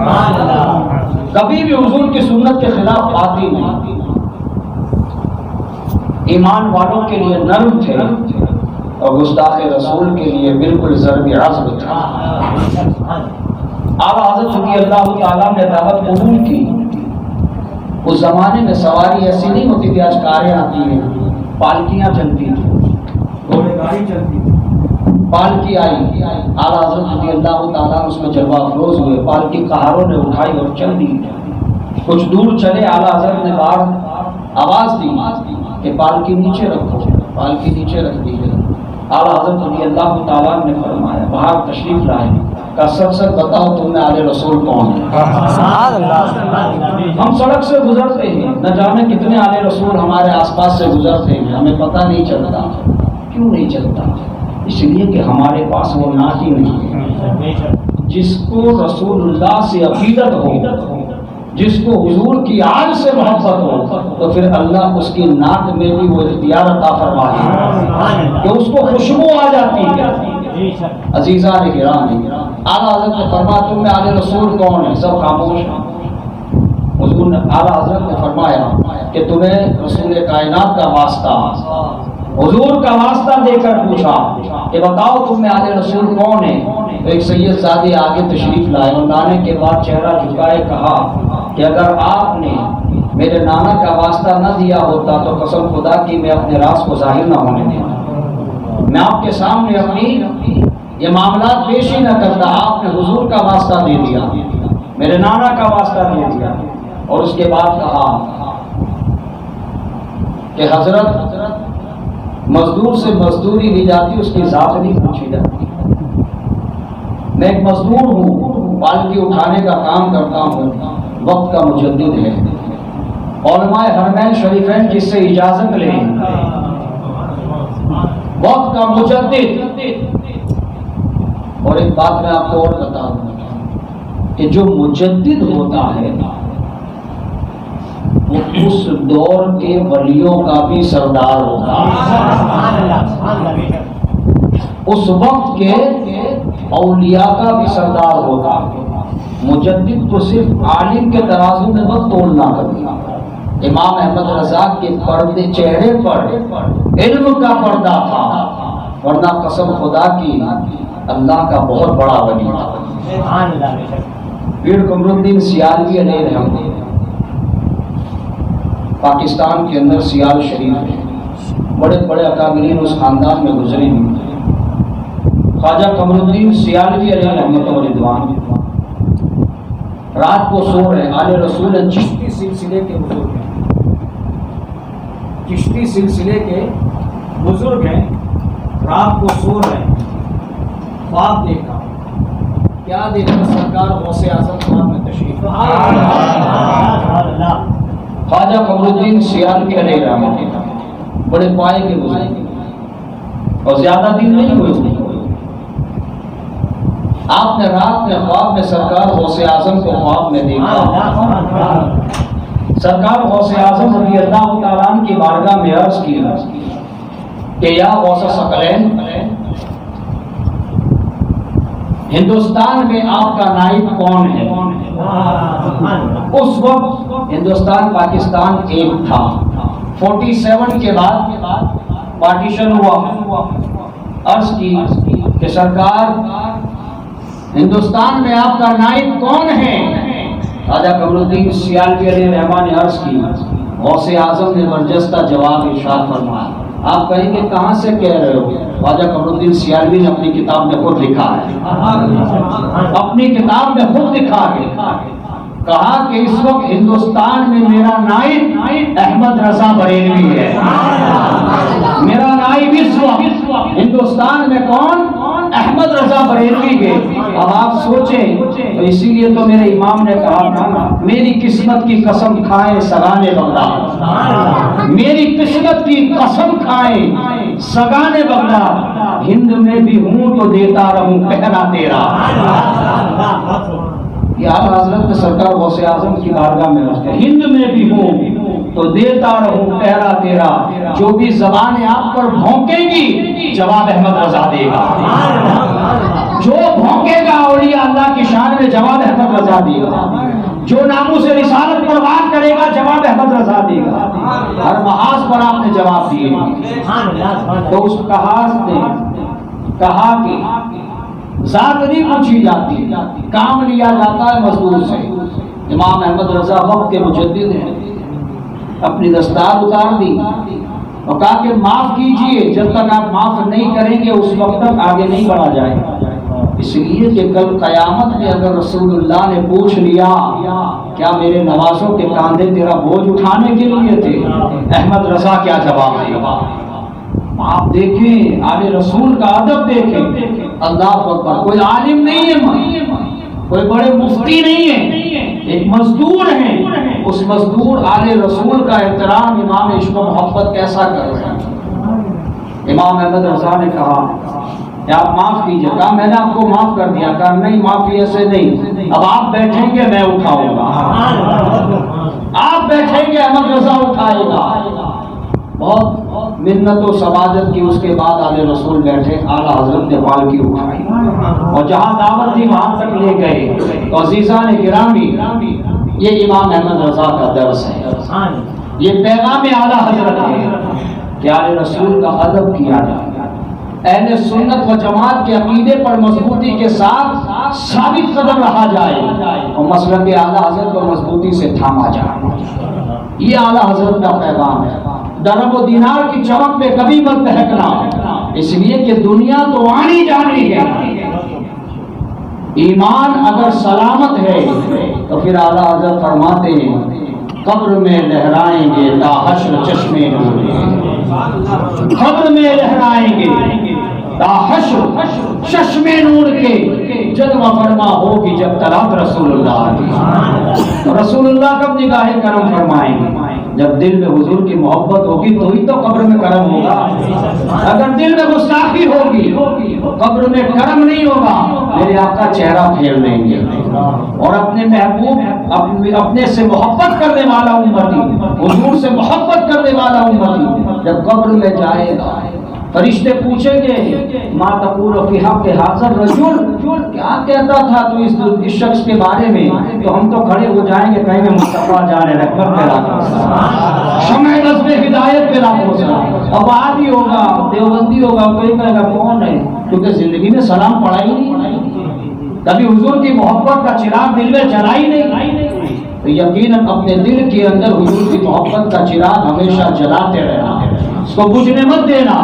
کبھی بھی حضور کی سنت کے خلاف آتی نہیں، ایمان والوں کے لیے نرم تھے اور گستاخ رسول کے لیے بالکل ضرب عزم تھا۔ اعلیٰ حضرت رضی اللہ تعالیٰ نے دعوت قبول کی۔ اس زمانے میں سواری ایسی نہیں ہوتی تھی، آج کاریں آتی ہیں، پالکیاں چلتی تھیں، گھوڑے گاڑی چلتی تھی۔ پالکی آئی، اعلیٰ حضرت رضی اللہ تعالیٰ اس میں جلوہ افروز ہوئے، پالکی قہاروں نے اٹھائی اور چل دی۔ کچھ دور چلے، اعلیٰ حضرت نے باہر آواز دی کہ پالکی نیچے رکھو، پالکی نیچے رکھ دی گئی۔ اعلیٰ حضرت رضی اللہ تعالیٰ نے فرمایا، باہر تشریف لائے، کہ سب سے بتاؤ تم میں آل رسول کون ہے؟ ہم سڑک سے گزرتے ہیں، نہ جانے کتنے آل رسول ہمارے آس پاس سے گزرتے ہیں، ہمیں پتہ نہیں چلتا۔ کیوں نہیں چلتا؟ اس لیے کہ ہمارے پاس وہ نعت ہی نہیں ہے۔ جس کو رسول اللہ سے عقیدت ہو، جس کو حضور کی آل سے محبت ہو، تو پھر اللہ اس کی نعت میں بھی وہ اختیار عطا فرمائے کہ اس کو خوشبو آ جاتی ہے۔ عزیزان کرام، اعلیٰ حضرت نے فرمایا تم میں آل رسول کون ہے؟ سب خاموش ہیں۔ حضور نے اعلیٰ حضرت نے فرمایا کہ تمہیں رسول کائنات کا واسطہ، حضور کا واسطہ دے کر پوچھا کہ بتاؤ تم میں آل رسول کون ہے؟ تو ایک سید زادی آگے تشریف لائے اور لانے کے بعد چہرہ جھکائے کہا کہ اگر آپ نے میرے نانا کا واسطہ نہ دیا ہوتا تو قسم خدا کی میں اپنے راز کو ظاہر نہ ہونے دیتا، میں آپ کے سامنے اپنی یہ معاملات پیش ہی نہ کرتا۔ آپ نے حضور کا واسطہ دے دیا، میرے نانا کا واسطہ دے دیا، اور اس کے بعد کہا کہ حضرت مزدور سے مزدوری لی جاتی، اس کی ذات نہیں پوچھی جاتی۔ میں ایک مزدور ہوں، پالکی اٹھانے کا کام کرتا ہوں، وقت کا مجدد ہے، علماء حرمین شریفین جس سے اجازت لیں، وقت کا مجدد. اور ایک بات میں آپ کو اور بتا دوں کہ جو مجدد ہوتا ہے وہ اس دور کے ولیوں کا بھی سردار ہوتا ہے، اس وقت کے اولیاء کا بھی سردار ہوتا ہے. مجدد کو صرف عالم کے ترازو میں مت تولنا کبھی. امام احمد رضا کے پردے چہرے پر علم کا پردہ تھا، ورنہ قسم خدا کی اللہ کا بہت بڑا ولی تھا. پیر قمر الدین سیالوی علیہ رحمۃ پاکستان کے اندر سیال شریف ہے، بڑے بڑے اکابرین اس خاندان میں گزرے ہوئے. خواجہ قمر الدین سیالوی علیہ رحمۃ و رضوان رات کو سو رہے، آل رسول چشتی سلسلے کے بزرگ ہیں، چشتی سلسلے کے بزرگ ہیں. رات کو سو رہے ہیں، خواب دیکھا. کیا دیکھا؟ سرکار غوث اعظم خواب میں تشریف. خواجہ قمر الدین سیالوی علیہ رحمۃ بڑے پائے کے بزرگ اور زیادہ دن نہیں ہوئے. آپ نے رات میں خواب میں سرکار غوث اعظم کو خواب میں دیکھا. سرکار غوث اعظم رضی اللہ تعالیٰ عنہ کی بارگاہ میں عرض کی کہ یا غوث ثقلین، ہندوستان میں آپ کا نائب کون ہے؟ اس وقت ہندوستان پاکستان ایک تھا. 47 کے بعد پارٹیشن ہوا. عرض کی کہ سرکار ہندوستان میں آپ کا نائب کون ہے؟ خواجہ قمر الدین سیالوی علیہ رحمٰن نے عرض کی. غوث اعظم نے برجستہ جواب ارشاد فرمایا. آپ کہیں گے کہاں سے کہہ رہے ہو؟ خواجہ قمر الدین سیالوی نے اپنی کتاب میں خود لکھا ہے، اپنی کتاب میں خود لکھا ہے. کہا کہ اس وقت ہندوستان میں میرا نائب احمد رضا بریلوی ہے. میرا نائب اس وقت ہندوستان میں کون؟ احمد رضا بریلوی ہے. اب آپ سوچیں، تو اسی لیے تو میرے امام نے کہا تھا میری قسمت کی قسم کھائیں سگانے بغداد، میری قسمت کی قسم کھائیں سگانے بغداد، ہند میں بھی ہوں تو دیتا رہوں پہنا تیرا. یہ اعلیٰ حضرت نے سرکار غوث اعظم کی بارگاہ میں رکھتے، ہند میں بھی ہوں تو دیتا رہوں پہرا تیرا. جو بھی زبانیں آپ پر بھونکیں گی جواب احمد رضا دے گا. جو بھونکے گا اولیاء اللہ کی شان میں جواب احمد رضا دے گا. جو ناموس رسالت پر وار کرے گا جواب احمد رضا دے گا. ہر محاذ پر آپ نے جواب دیے. تو اس محاذ نے کہا کہ ذات نہیں پوچھی جاتی، کام لیا جاتا ہے مزدور سے. امام احمد رضا وقت کے مجدد ہیں. اپنی دستار اتار دی اور کہا کہ معاف کیجئے، جب تک آپ معاف نہیں کریں گے اس وقت تک آگے نہیں بڑھا جائے گا. اس لیے کہ کل قیامت میں اگر رسول اللہ نے پوچھ لیا کیا میرے نوازوں کے کاندھے تیرا بوجھ اٹھانے کے لیے تھے، احمد رضا کیا جواب دے گا. آپ دیکھیں آل رسول کا ادب دیکھیں. اللہ اکبر. کوئی عالم نہیں ہے، کوئی بڑے مفتی نہیں ہے، ایک مزدور ہیں. اس مزدور آل رسول کا احترام امام عشق و محبت کیسا کر رہے ہیں. امام احمد رضا نے کہا کہ آپ معاف کیجیے. کہا میں نے آپ کو معاف کر دیا. کہا نہیں معافی ایسے نہیں، اب آپ بیٹھیں گے میں اٹھاؤں گا. آپ بیٹھیں گے احمد رضا اٹھائے گا. بہت منت و سماجت کی. اس کے بعد آل رسول بیٹھے، اعلیٰ حضرت نے پالکی اٹھائی اور جہاں دعوت تھی وہاں تک لے گئے. تو عزیزان گرامی، یہ امام احمد رضا کا درس ہے، یہ پیغام اعلیٰ حضرت ہے کہ آل رسول کا ادب کیا جائے، اہل سنت و جماعت کے عقیدے پر مضبوطی کے ساتھ ثابت قدم رہا جائے اور مسلک اعلیٰ حضرت کو مضبوطی سے تھاما جائے. یہ اعلیٰ حضرت کا پیغام ہے. درم و دینار کی چمک پہ کبھی مت بہکنا، اس لیے کہ دنیا تو آنی جانی ہے. ایمان اگر سلامت ہے تو پھر اعلیٰ حضرت فرماتے ہیں قبر میں لہرائیں گے تا حشر چشمے نور. قبر میں لہرائیں گے تا حشر چشمے نور کے جلوہ فرما ہوگی جب طلعت رسول اللہ. رسول اللہ کب نگاہ کرم فرمائیں گے؟ جب دل میں حضور کی محبت ہوگی تو ہی تو قبر میں کرم ہوگا. اگر دل میں گستاخی ہوگی قبر میں کرم نہیں ہوگا. میرے آقا چہرہ پھیر لیں گے اور اپنے محبوب اپنے سے محبت کرنے والا امتی, حضور سے محبت کرنے والا امتی جب قبر میں جائے گا فرشتے پوچھیں گے ما تقول فی حق حاضر رجل, کیا کہتا تھا تو اس شخص کے بارے میں؟ تو ہم تو کھڑے ہو جائیں گے کہیں گے مصطفیٰ جان رحمت پہ راکھو شمع نظر ہدایت پہ راکھو. اب عادی ہوگا, دیوبندی ہوگا, کوئی کہے گا کون ہے, کیونکہ زندگی میں سلام پڑھا ہی نہیں, کبھی حضور کی محبت کا چراغ دل میں جلا ہی نہیں. تو یقیناً اپنے دل کے اندر حضور کی محبت کا چراغ ہمیشہ جلاتے رہنا, اس کو بجھنے مت دینا.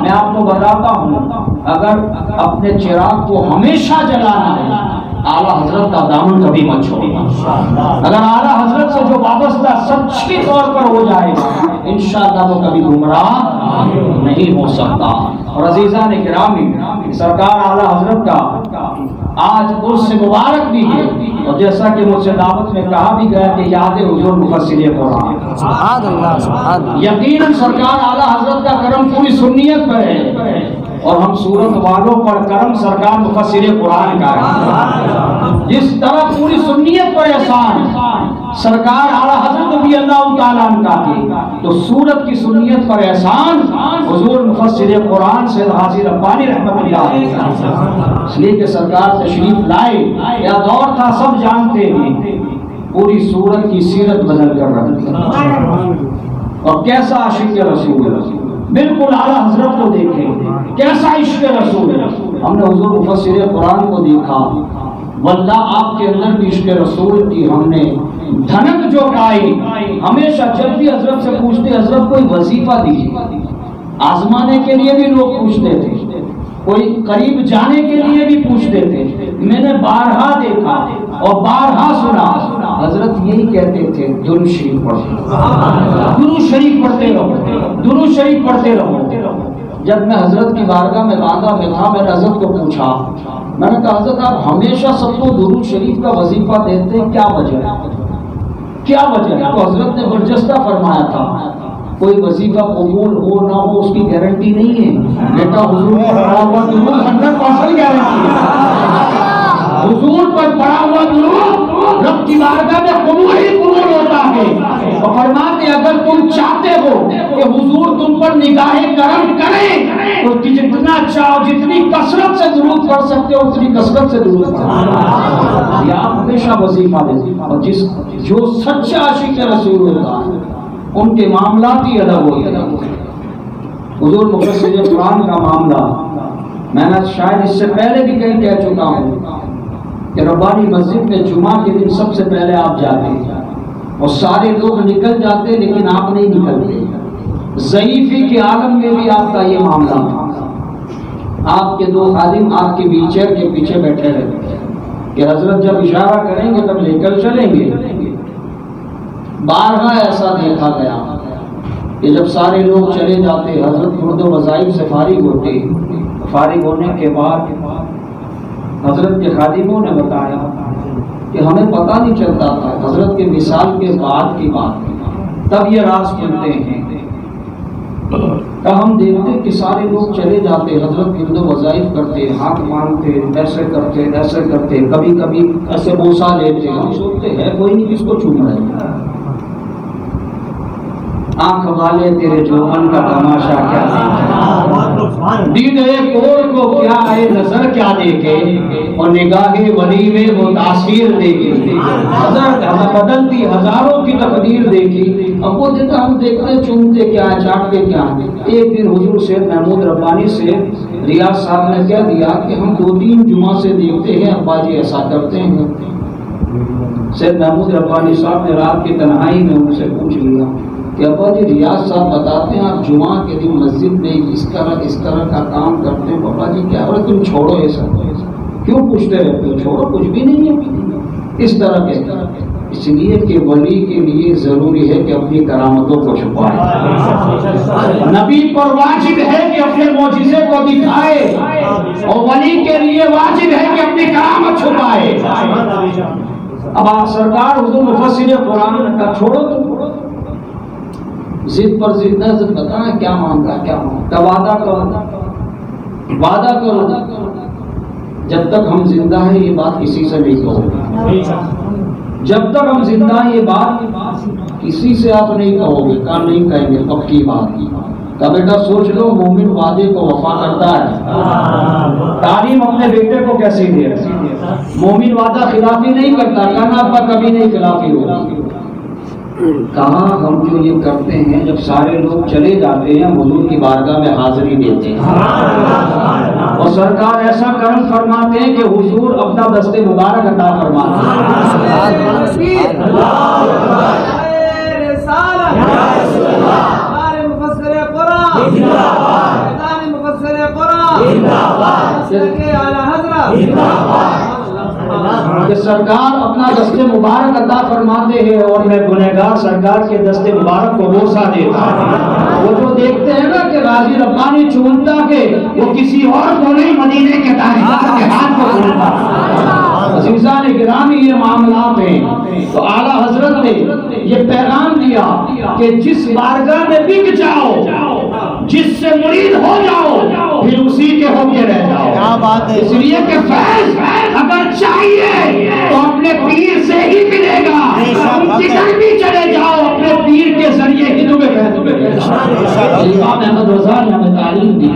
میں آپ کو بتاتا ہوں, اگر اپنے چراغ کو ہمیشہ جلانا ہے اعلیٰ حضرت کا دامن کبھی مت چھوڑنا. اگر اعلیٰ حضرت سے جو وابستہ سچی طور پر ہو جائے گا انشاءاللہ وہ کبھی گمراہ نہیں ہو سکتا. اور عزیزان گرامی, سرکار اعلیٰ حضرت کا آج عرس مبارک بھی ہے, اور جیسا کہ مجھ سے دعوت میں کہا بھی گیا کہ یاد حضور مفسر قرآن. سبحان اللہ سبحان اللہ. یقیناً سرکار اعلیٰ حضرت کا کرم پوری سنیت پر ہے, اور ہم صورت والوں پر کرم سرکار مفسر قرآن کا ہے. جس طرح پوری سنیت پر احسان سرکار اعلیٰ حضرت رضی اللہ تعالیٰ عنہ کا کی, تو سورت کی سنیت پر احسان حضور مفسر قرآن سے حاضر ربانی رحمت اللہ علیہ. اس لیے کہ سرکار تشریف لائے, یا دور تھا سب جانتے ہیں, پوری سورت کی سیرت بدل کر رکھ دی. اور کیسا عاشق رسول, بالکل اعلیٰ حضرت کو دیکھیں کیسا عشق رسول. ہم نے حضور مفسر قرآن کو دیکھا, واللہ آپ کے اندر بھی عشق رسول کی ہم نے دھنک جو پائی. ہمیشہ جب بھی حضرت سے پوچھتے حضرت کوئی وظیفہ دیجیے, آزمانے کے لیے بھی لوگ پوچھتے تھے, کوئی قریب جانے کے لیے بھی پوچھتے تھے. میں نے بارہا دیکھا اور بارہا سنا حضرت یہی کہتے تھے درود شریف پڑھو, درود شریف پڑھتے رہو, درود شریف پڑھتے رہو. جب میں حضرت کی بارگاہ میں باندھا میں تھا, میں نے حضرت کو پوچھا, میں نے کہا حضرت آپ ہمیشہ سب کو درود شریف کا وظیفہ دیتے ہیں, کیا وجہ ہے, کیا وجہ ہے؟ تو حضرت نے برجستہ فرمایا تھا کوئی وظیفہ قبول ہو نہ ہو اس کی گارنٹی نہیں ہے بیٹا, حضور پر پڑھا ہوا درود 100% گارنٹی ہے. حضور پر پڑھا ہوا درود رب کی بارگاہ میں قبول ہی قبول ہوتا ہے. اور فرماتے اگر تم چاہتے ہو کہ حضور تم پر نگاہ کرم کریں تو جتنا چاہو, جتنی کثرت سے درود پڑھ سکتے ہو اتنی کثرت سے درود پڑھو. یہ آپ ہمیشہ وظیفہ دیں. اور جو سچا عاشق رسول ہوتا ہے ان کے معاملات ہی الگ ہوتے ہیں. حضور مفسر قرآن کا معاملہ میں نے شاید اس سے پہلے بھی کہیں کہہ چکا ہوں کہ ربانی مسجد میں جمعہ کے دن سب سے پہلے آپ جاتے ہیں اور سارے لوگ نکل جاتے لیکن آپ نہیں نکلتے. ضعیفی کے عالم میں بھی آپ کا یہ معاملہ تھا. آپ کے دو خادم آپ کے ویل چیئر کے پیچھے بیٹھے رہتے کہ حضرت جب اشارہ کریں گے تب لے کر چلیں گے. بارہا ایسا دیکھا گیا کہ جب سارے لوگ چلے جاتے حضرت خرد و وظائف سے فارغ ہوتے, فارغ ہونے کے بعد حضرت کے خادموں نے بتایا کہ ہمیں پتہ نہیں چلتا تھا حضرت کے وصال کے بعد کی بات, تب یہ راز کھلتے ہیں. ہم دیکھتے کہ سارے لوگ چلے جاتے, حضرت خرد و وظائف کرتے, ہاتھ مانگتے, ایسے کرتے ایسے کرتے, کبھی کبھی ایسے بوسہ لیتے. ہم سوچتے ہیں کوئی نہیں کس کو چوم رہے ہیں. آنکھ والے تیرے جوہن کا تماشا کیا دید ایک اور کو کیا ہے نظر کیا دیکھے, اور نگاہ ولی میں وہ تاثیر دیکھے. حضرت بدلتی ہزاروں کی تقدیر دیکھی. اب وہ دیکھا ہم دیکھتے چومتے کیا ہے, چاٹتے کیا ہے. ایک دن حضور سید محمود ربانی سے ریاض صاحب نے کہہ دیا کہ ہم 2-3 جمعہ سے دیکھتے ہیں ابا جی ایسا کرتے ہیں. سید محمود ربانی صاحب نے رات کی تنہائی میں ان سے پوچھ لیا کہ ابا جی ریاض صاحب بتاتے ہیں آپ جمعہ کے دن مسجد میں اس طرح کا کام کرتے ہیں. بابا جی کیا بولے تم چھوڑو یہ سب, کیوں پوچھتے رہتے ہو, چھوڑو کچھ بھی نہیں ہے. اس طرح کے اس لیے کہ ولی کے لیے ضروری ہے کہ اپنی کرامتوں کو چھپائے. نبی پر واجب ہے کہ اپنے معجزے کو دکھائے, اور ولی کے لیے واجب ہے کہ اپنی کرامت چھپائے. اب سرکار حضور مفسر قرآن کا چھوڑو ضد پر ضد نہ ضد بتائیں کیا مانگا کیا مانگا وعدہ کرو وعدہ کرو جب تک ہم زندہ ہیں یہ بات کسی سے نہیں کہو جب تک ہم زندہ ہیں یہ بات کسی سے آپ نہیں کہو گے کہاں نہیں کہیں گے پکی بات کا بیٹا سوچ لو مومن وعدے کو وفا کرتا ہے تعلیم اپنے بیٹے کو کیسے دے مومن وعدہ خلافی نہیں کرتا کہنا آپ کا کبھی نہیں خلافی ہوگا کہاں ہم جو یہ کرتے ہیں جب سارے لوگ چلے جاتے ہیں حضور کی بارگاہ میں حاضری دیتے ہیں اور سرکار ایسا کرم فرماتے ہیں کہ حضور اپنا دست مبارک عطا فرماتے ہیں کہ سرکار اپنا دست مبارک عطا فرماتے ہیں اور میں گنہگار سرکار کے دست مبارک کو بوسہ دیتا ہوں وہ جو دیکھتے ہیں نا کہ راضی ربانی چونتا کہ وہ کسی اور کو نہیں مدینے کے تاجدار کے ہاتھ کو چونتا عزیزان گرامی یہ معاملات ہیں تو اعلیٰ حضرت نے یہ پیغام دیا کہ جس بارگاہ میں بک جاؤ جس سے مرید ہو جاؤ پھر اسی کے ہو کے رہ جاؤ اس لیے کہ فیض اگر چاہیے تو اپنے پیر سے ہی ملے گا جدھر بھی چلے جاؤ اپنے پیر کے ذریعے ہی تمہیں امام احمد رضا نے ہمیں تعلیم دی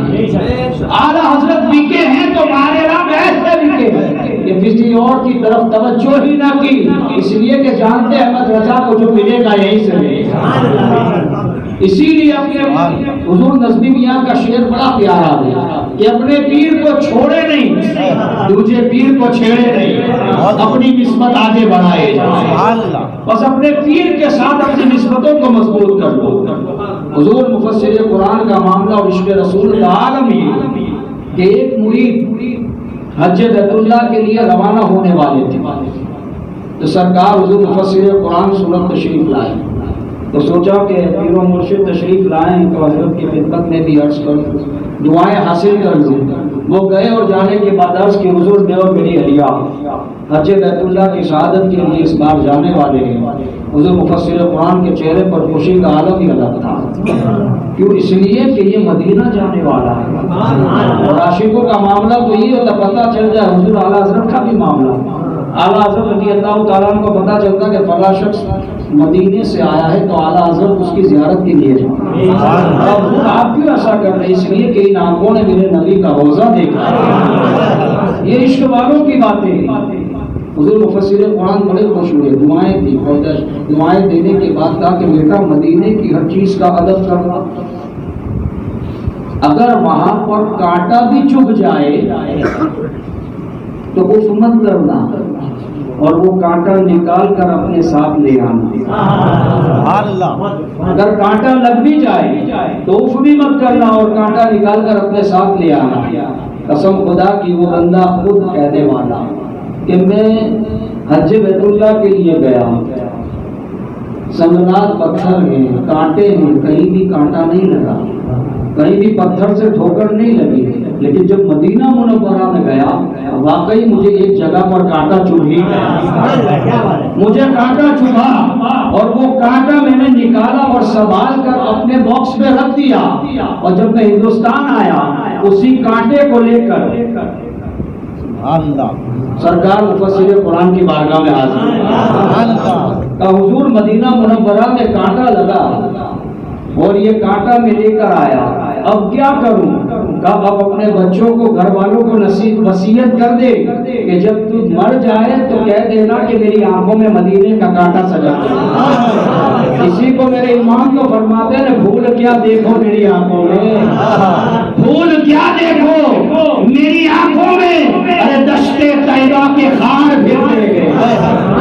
اعلیٰ حضرت بکے ہیں تو ہمارے رب ایسے بکے کہ کسی اور کی طرف توجہ ہی نہ کی اس لیے کہ جانتے احمد رضا کو جو ملے گا یہیں سے ملے گا اسی لیے اپنے حضور نظمی میاں کا شعر بڑا پیارا ہے کہ اپنے پیر کو چھوڑے نہیں دوسرے پیر کو چھیڑے نہیں اپنی نسبت آگے بڑھائے بس اپنے پیر کے ساتھ اپنی نسبتوں کو مضبوط کر لو حضور مفسر قرآن کا معاملہ اور عشق رسول کا عالم یہ کہ ایک مرید حج بیت اللہ کے لیے روانہ ہونے والے تھے تو سرکار حضور مفسر قرآن سورت تشریف لائے تو سوچا کہ پیر و مرشد تشریف لائیں تو حضرت کی خدمت میں بھی عرض کر دعائیں حاصل کر لوں وہ گئے اور جانے کے بعد عرض کی حضور میں اور میری اہلیہ حج بیت اللہ کی شہادت کے لیے اس بار جانے والے ہیں حضور مفسر قرآن کے چہرے پر خوشی کا عالم ہی الگ تھا کیوں اس لیے کہ یہ مدینہ جانے والا ہے اور عاشقوں کا معاملہ تو یہ ہوتا پتہ چل جائے حضور اعلیٰ حضرت کا بھی معاملہ اعلیٰ حضرت رضی اللہ تعالیٰ کو پتہ چلتا کہ فلاں شخص مدینے سے آیا ہے تو اعلیٰ حضرت اس کی زیارت کے لیے جائیں آپ کیوں ایسا کر رہے ہیں اس لیے کہ ان آنکھوں نے میرے نبی کا روزہ دیکھا یہ عشق والوں کی باتیں حضور مفسر قرآن بڑے خوش ہوئے دعائیں دی اور دعائیں دینے کے بعد کہا کہ بیٹا مدینے کی ہر چیز کا ادب کرنا اگر وہاں پر کانٹا بھی چبھ جائے تو اف مت کرنا اور وہ کانٹا نکال کر اپنے ساتھ لے آنا اگر کانٹا لگ بھی جائے تو اف بھی مت کرنا اور کانٹا نکال کر اپنے ساتھ لے آنا قسم خدا کی وہ بندہ خود کہنے والا کہ میں حج بیت اللہ کے لیے گیا سنگنات پتھر ہیں کانٹے ہیں کہیں بھی کانٹا نہیں لگا کہیں بھی پتھر سے ٹھوکر نہیں لگی لیکن جب مدینہ منورہ میں گیا واقعی مجھے ایک جگہ پر کانٹا چبھ ہی گیا مجھے کانٹا چبھا اور وہ کانٹا میں نے نکالا اور سنبھال کر اپنے باکس میں رکھ دیا اور جب میں ہندوستان آیا اسی کانٹے کو لے کر سرکار مفسر قرآن کی بارگاہ میں حاضر کہ حضور مدینہ منورہ میں کانٹا لگا اور یہ کانٹا میں لے کر آیا اب کیا کروں کب اب اپنے بچوں کو گھر والوں کو وصیت کر دے کہ جب تو مر جائے تو کہہ دینا کہ میری آنکھوں میں مدینے کا کانٹا سجا دے اسی کو میرے امام کو فرماتے ہیں بھول کیا دیکھو میری آنکھوں میں بھول کیا دیکھو میری آنکھوں میں ارے دشت طیبہ کے خار پھرتے گئے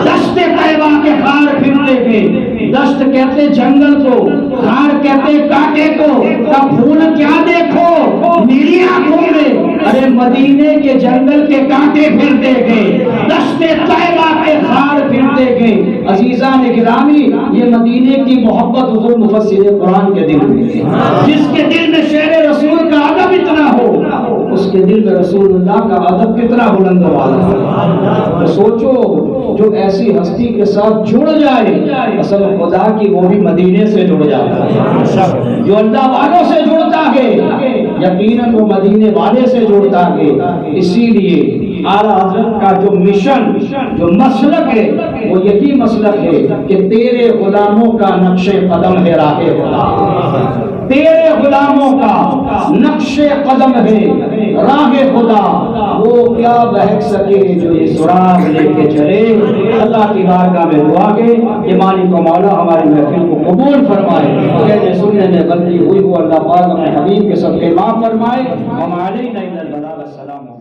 دشت طیبہ کے خار پھرتے گئے دشت کہتے جنگل کو خار کہتے کانٹے کو تب بھول کیا دیکھو میری آنکھوں میں ارے مدینے کے جنگل کے کانٹے پھرتے گئے دشت طیبہ کے خار پھرتے آپ دیکھیں عزیزان گرامی، یہ مدینے کی محبت حضور مفسر قرآن کے دل میں ہے۔ جس کے دل میں شعر رسول کا ادب اتنا ہو، اس کے دل میں رسول اللہ کا ادب کتنا بلند و بالا ہے۔ تو سوچو، جو ایسی ہستی کے ساتھ جڑ جائے، اصل خدا کی وہ بھی مدینے سے جڑ جاتا ہے۔ جو اللہ والوں سے جڑتا ہے یقیناً وہ مدینے والے سے جڑتا ہے۔ اسی لیے اعلیٰ حضرت کا جو مشن، جو مسلک ہے، وہ یہی مسلک ہے کہ تیرے غلاموں کا نقش قدم ہے راہ خدا، تیرے غلاموں کا نقش قدم ہے راہ خدا، وہ کیا بہک سکے جو یہ سراغ لے کے چلے۔ اللہ کی بارگاہ میں دعا ہے کہ مالک و مولا ہماری محفل کو قبول فرمائے، کہنے سننے میں غلطی ہوئی ہو اللہ پاک اپنے حبیب کے صدقے معاف فرمائے۔ ہم علینا الا البلاغ۔ السلام علیکم۔